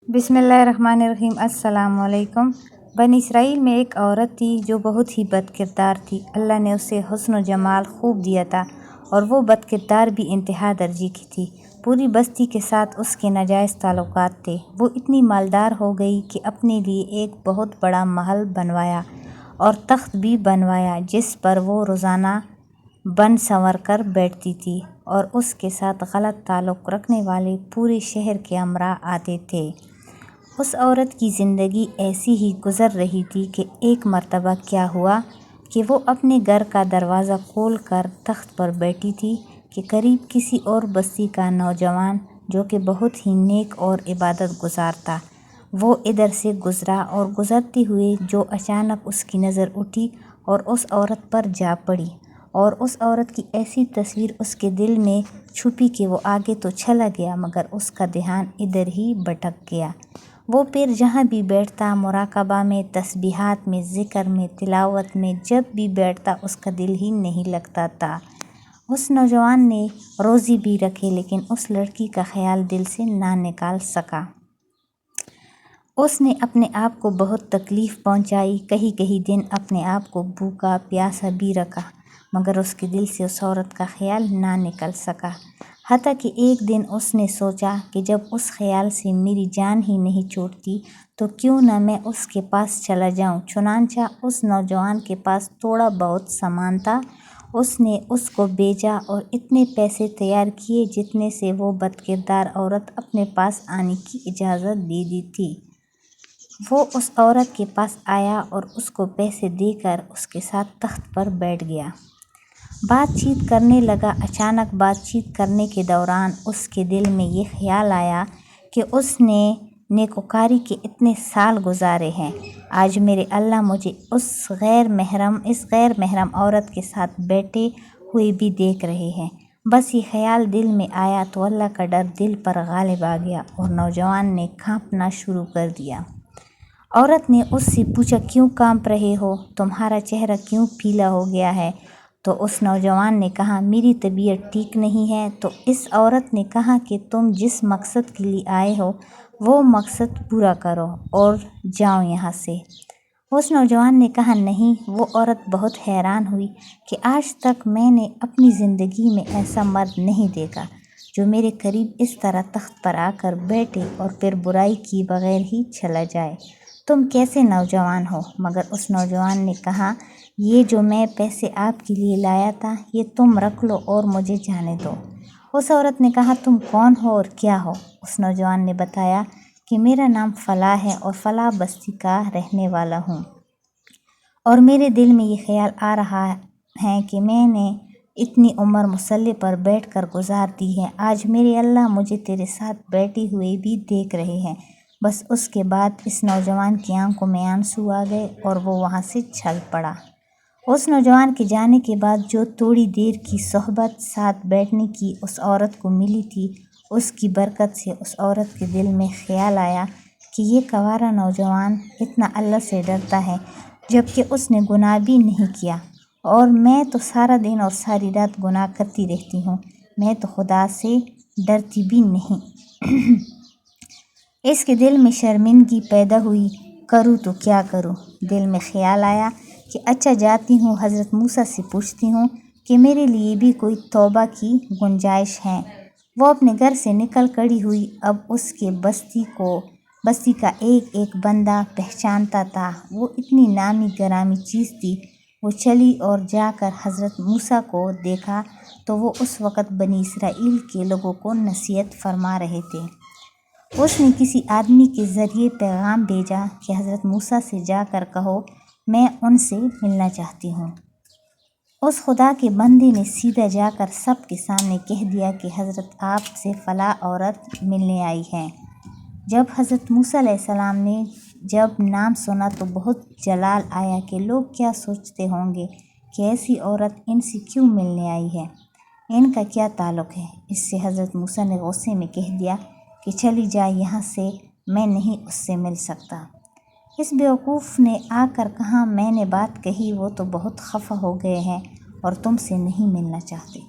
بسم اللہ الرحمن الرحیم۔ السلام علیکم۔ بنی اسرائیل میں ایک عورت تھی جو بہت ہی بد کردار تھی۔ اللہ نے اسے حسن و جمال خوب دیا تھا اور وہ بد کردار بھی انتہا درجے کی تھی۔ پوری بستی کے ساتھ اس کے ناجائز تعلقات تھے۔ وہ اتنی مالدار ہو گئی کہ اپنے لیے ایک بہت بڑا محل بنوایا اور تخت بھی بنوایا جس پر وہ روزانہ بن سنور کر بیٹھتی تھی، اور اس کے ساتھ غلط تعلق رکھنے والے پورے شہر کے امراء آتے تھے۔ اس عورت کی زندگی ایسی ہی گزر رہی تھی کہ ایک مرتبہ کیا ہوا کہ وہ اپنے گھر کا دروازہ کھول کر تخت پر بیٹھی تھی کہ قریب کسی اور بستی کا نوجوان جو کہ بہت ہی نیک اور عبادت گزار تھا، وہ ادھر سے گزرا، اور گزرتے ہوئے جو اچانک اس کی نظر اٹھی اور اس عورت پر جا پڑی، اور اس عورت کی ایسی تصویر اس کے دل میں چھپی کہ وہ آگے تو چلا گیا مگر اس کا دھیان ادھر ہی بھٹک گیا۔ وہ پھر جہاں بھی بیٹھتا، مراقبہ میں، تسبیحات میں، ذکر میں، تلاوت میں، جب بھی بیٹھتا اس کا دل ہی نہیں لگتا تھا۔ اس نوجوان نے روزے بھی رکھے لیکن اس لڑکی کا خیال دل سے نہ نکال سکا۔ اس نے اپنے آپ کو بہت تکلیف پہنچائی، کئی کئی دن اپنے آپ کو بھوکا پیاسا بھی رکھا مگر اس کے دل سے اس عورت کا خیال نہ نکل سکا۔ حتیٰ کہ ایک دن اس نے سوچا کہ جب اس خیال سے میری جان ہی نہیں چھوٹتی تو کیوں نہ میں اس کے پاس چلا جاؤں۔ چنانچہ اس نوجوان کے پاس تھوڑا بہت سامان تھا، اس نے اس کو بھیجا اور اتنے پیسے تیار کیے جتنے سے وہ بد کردار عورت اپنے پاس آنے کی اجازت دے دی تھی۔ وہ اس عورت کے پاس آیا اور اس کو پیسے دے کر اس کے ساتھ تخت پر بیٹھ گیا۔ بات چیت کرنے لگا۔ اچانک بات چیت کرنے کے دوران اس کے دل میں یہ خیال آیا کہ اس نے نیکوکاری کے اتنے سال گزارے ہیں، آج میرے اللہ مجھے اس غیر محرم عورت کے ساتھ بیٹھے ہوئے بھی دیکھ رہے ہیں۔ بس یہ خیال دل میں آیا تو اللہ کا ڈر دل پر غالب آ گیا اور نوجوان نے کانپنا شروع کر دیا۔ عورت نے اس سے پوچھا، کیوں کانپ رہے ہو؟ تمہارا چہرہ کیوں پیلا ہو گیا ہے؟ تو اس نوجوان نے کہا، میری طبیعت ٹھیک نہیں ہے۔ تو اس عورت نے کہا کہ تم جس مقصد کے لیے آئے ہو وہ مقصد پورا کرو اور جاؤ یہاں سے۔ اس نوجوان نے کہا، نہیں۔ وہ عورت بہت حیران ہوئی کہ آج تک میں نے اپنی زندگی میں ایسا مرد نہیں دیکھا جو میرے قریب اس طرح تخت پر آ کر بیٹھے اور پھر برائی کی بغیر ہی چلا جائے۔ تم کیسے نوجوان ہو؟ مگر اس نوجوان نے کہا، یہ جو میں پیسے آپ کے لیے لایا تھا یہ تم رکھ لو اور مجھے جانے دو۔ اس عورت نے کہا، تم کون ہو اور کیا ہو؟ اس نوجوان نے بتایا کہ میرا نام فلاں ہے اور فلاں بستی کا رہنے والا ہوں، اور میرے دل میں یہ خیال آ رہا ہے کہ میں نے اتنی عمر مصلی پر بیٹھ کر گزار دی ہے، آج میرے اللہ مجھے تیرے ساتھ بیٹھے ہوئے بھی دیکھ رہے ہیں۔ بس اس کے بعد اس نوجوان کی آنکھوں میں آنسو آ گئے اور وہ وہاں سے چل پڑا۔ اس نوجوان کے جانے کے بعد جو تھوڑی دیر کی صحبت ساتھ بیٹھنے کی اس عورت کو ملی تھی، اس کی برکت سے اس عورت کے دل میں خیال آیا کہ یہ کنوارا نوجوان اتنا اللہ سے ڈرتا ہے جبکہ اس نے گناہ بھی نہیں کیا، اور میں تو سارا دن اور ساری رات گناہ کرتی رہتی ہوں، میں تو خدا سے ڈرتی بھی نہیں۔ اس کے دل میں شرمندگی پیدا ہوئی، کروں تو کیا کروں؟ دل میں خیال آیا کہ اچھا جاتی ہوں، حضرت موسیٰ سے پوچھتی ہوں کہ میرے لیے بھی کوئی توبہ کی گنجائش ہے۔ وہ اپنے گھر سے نکل کھڑی ہوئی۔ اب اس کے بستی کا ایک ایک بندہ پہچانتا تھا، وہ اتنی نامی گرامی چیز تھی۔ وہ چلی اور جا کر حضرت موسیٰ کو دیکھا تو وہ اس وقت بنی اسرائیل کے لوگوں کو نصیحت فرما رہے تھے۔ اس نے کسی آدمی کے ذریعے پیغام بھیجا کہ حضرت موسیٰ سے جا کر کہو میں ان سے ملنا چاہتی ہوں۔ اس خدا کے بندے نے سیدھا جا کر سب کے سامنے کہہ دیا کہ حضرت آپ سے فلاں عورت ملنے آئی ہے۔ جب حضرت موسیٰ علیہ السلام نے جب نام سنا تو بہت جلال آیا کہ لوگ کیا سوچتے ہوں گے کہ ایسی عورت ان سے کیوں ملنے آئی ہے، ان کا کیا تعلق ہے۔ اس سے حضرت موسیٰ نے غصے میں کہہ دیا کہ چلی جا یہاں سے، میں نہیں اس سے مل سکتا۔ اس بیوقوف نے آ کر کہا، میں نے بات کہی، وہ تو بہت خفا ہو گئے ہیں اور تم سے نہیں ملنا چاہتے۔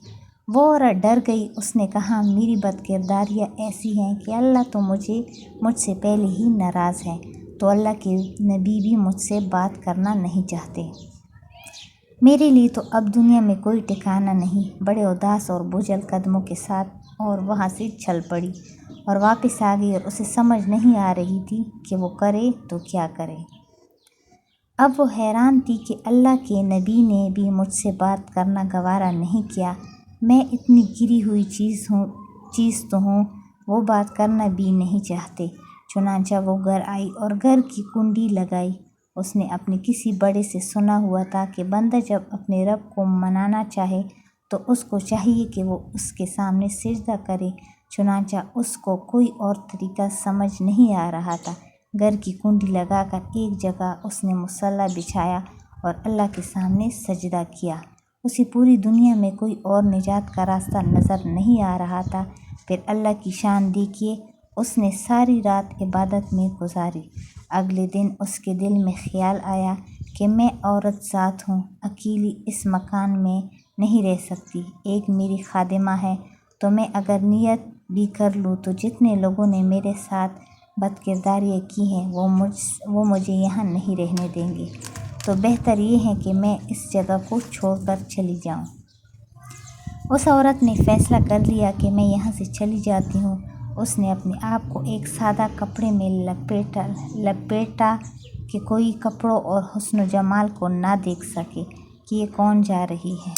وہ عورت ڈر گئی۔ اس نے کہا میری بدکرداریاں ایسی ہیں کہ اللہ تو مجھ سے پہلے ہی ناراض ہے، تو اللہ کے نبی بھی مجھ سے بات کرنا نہیں چاہتے۔ میرے لیے تو اب دنیا میں کوئی ٹھکانہ نہیں۔ بڑے اداس اور بوجھل قدموں کے ساتھ اور وہاں سے چل پڑی اور واپس آ گئی، اور اسے سمجھ نہیں آ رہی تھی کہ وہ کرے تو کیا کرے۔ اب وہ حیران تھی کہ اللہ کے نبی نے بھی مجھ سے بات کرنا گوارا نہیں کیا۔ میں اتنی گری ہوئی چیز تو ہوں، وہ بات کرنا بھی نہیں چاہتے۔ چنانچہ وہ گھر آئی اور گھر کی کنڈی لگائی۔ اس نے اپنے کسی بڑے سے سنا ہوا تھا کہ بندہ جب اپنے رب کو منانا چاہے تو اس کو چاہیے کہ وہ اس کے سامنے سجدہ کرے۔ چنانچہ اس کو کوئی اور طریقہ سمجھ نہیں آ رہا تھا۔ گھر کی کنڈی لگا کر ایک جگہ اس نے مصلی بچھایا اور اللہ کے سامنے سجدہ کیا۔ اسے پوری دنیا میں کوئی اور نجات کا راستہ نظر نہیں آ رہا تھا۔ پھر اللہ کی شان دیکھیے، اس نے ساری رات عبادت میں گزاری۔ اگلے دن اس کے دل میں خیال آیا کہ میں عورت ذات ہوں، اکیلی اس مکان میں نہیں رہ سکتی۔ ایک میری خادمہ ہے، تو میں اگر نیت بھی کر لوں تو جتنے لوگوں نے میرے ساتھ بدکرداریاں کی ہیں وہ مجھے یہاں نہیں رہنے دیں گے، تو بہتر یہ ہے کہ میں اس جگہ کو چھوڑ کر چلی جاؤں۔ اس عورت نے فیصلہ کر لیا کہ میں یہاں سے چلی جاتی ہوں۔ اس نے اپنے آپ کو ایک سادہ کپڑے میں لپیٹا کہ کوئی کپڑوں اور حسن و جمال کو نہ دیکھ سکے کہ یہ کون جا رہی ہے۔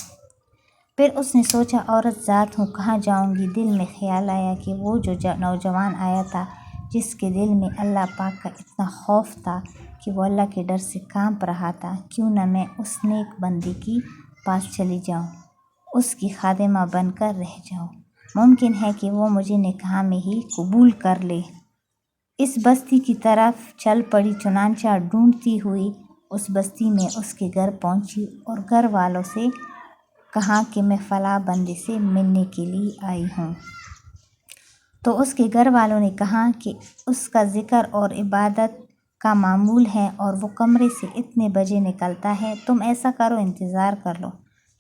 پھر اس نے سوچا عورت ذات ہوں، کہاں جاؤں گی؟ دل میں خیال آیا کہ وہ جو نوجوان آیا تھا، جس کے دل میں اللہ پاک کا اتنا خوف تھا کہ وہ اللہ کے ڈر سے کانپ رہا تھا، کیوں نہ میں اس نیک بندے کے پاس چلی جاؤں، اس کی خادمہ بن کر رہ جاؤں۔ ممکن ہے کہ وہ مجھے نکاح میں ہی قبول کر لے۔ اس بستی کی طرف چل پڑی۔ چنانچہ ڈھونڈتی ہوئی اس بستی میں اس کے گھر پہنچی اور گھر والوں سے کہا کہ میں فلاں بندے سے ملنے کے لیے آئی ہوں۔ تو اس کے گھر والوں نے کہا کہ اس کا ذکر اور عبادت کا معمول ہے اور وہ کمرے سے اتنے بجے نکلتا ہے، تم ایسا کرو انتظار کر لو۔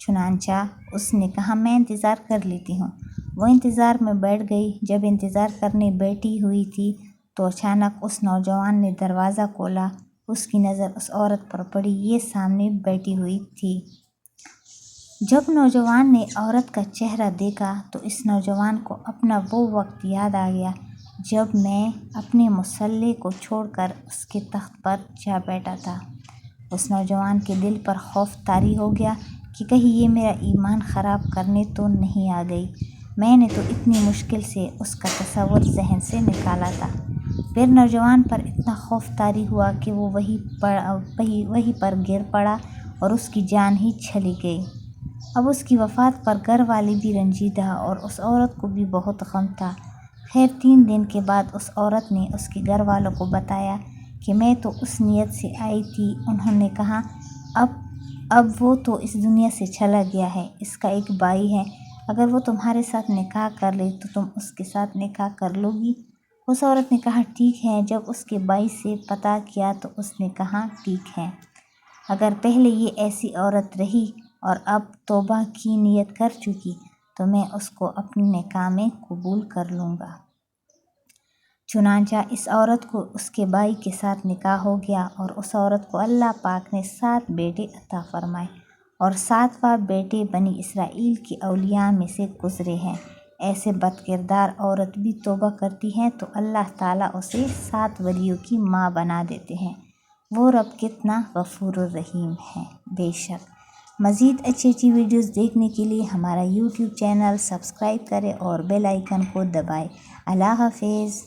چنانچہ اس نے کہا میں انتظار کر لیتی ہوں۔ وہ انتظار میں بیٹھ گئی۔ جب انتظار کرنے بیٹھی ہوئی تھی تو اچانک اس نوجوان نے دروازہ کھولا۔ اس کی نظر اس عورت پر پڑی، یہ سامنے بیٹھی ہوئی تھی۔ جب نوجوان نے عورت کا چہرہ دیکھا تو اس نوجوان کو اپنا وہ وقت یاد آ گیا جب میں اپنے مصلی کو چھوڑ کر اس کے تخت پر جا بیٹھا تھا۔ اس نوجوان کے دل پر خوف طاری ہو گیا کہ کہیں یہ میرا ایمان خراب کرنے تو نہیں آ گئی۔ میں نے تو اتنی مشکل سے اس کا تصور ذہن سے نکالا تھا۔ پھر نوجوان پر اتنا خوف طاری ہوا کہ وہ وہیں پر گر پڑا اور اس کی جان ہی چلی گئی۔ اب اس کی وفات پر گھر والے بھی رنجیدہ اور اس عورت کو بھی بہت غم تھا۔ خیر 3 دن کے بعد اس عورت نے اس کے گھر والوں کو بتایا کہ میں تو اس نیت سے آئی تھی۔ انہوں نے کہا اب وہ تو اس دنیا سے چلا گیا ہے، اس کا ایک بھائی ہے، اگر وہ تمہارے ساتھ نکاح کر لے تو تم اس کے ساتھ نکاح کر لو گی؟ اس عورت نے کہا ٹھیک ہے۔ جب اس کے بھائی سے پتہ کیا تو اس نے کہا ٹھیک ہے، اگر پہلے یہ ایسی عورت رہی اور اب توبہ کی نیت کر چکی تو میں اس کو اپنے نکاح میں قبول کر لوں گا۔ چنانچہ اس عورت کو اس کے بھائی کے ساتھ نکاح ہو گیا اور اس عورت کو اللہ پاک نے 7 بیٹے عطا فرمائے اور 7واں بیٹے بنی اسرائیل کے اولیاء میں سے گزرے ہیں۔ ایسے بدکردار عورت بھی توبہ کرتی ہے تو اللہ تعالیٰ اسے 7 ولیوں کی ماں بنا دیتے ہیں۔ وہ رب کتنا غفور الرحیم ہے۔ بے شک مزید اچھی ویڈیوز دیکھنے کے لیے ہمارا YouTube چینل سبسکرائب کریں اور بیل آئیکن کو دبائیں۔ اللہ حافظ۔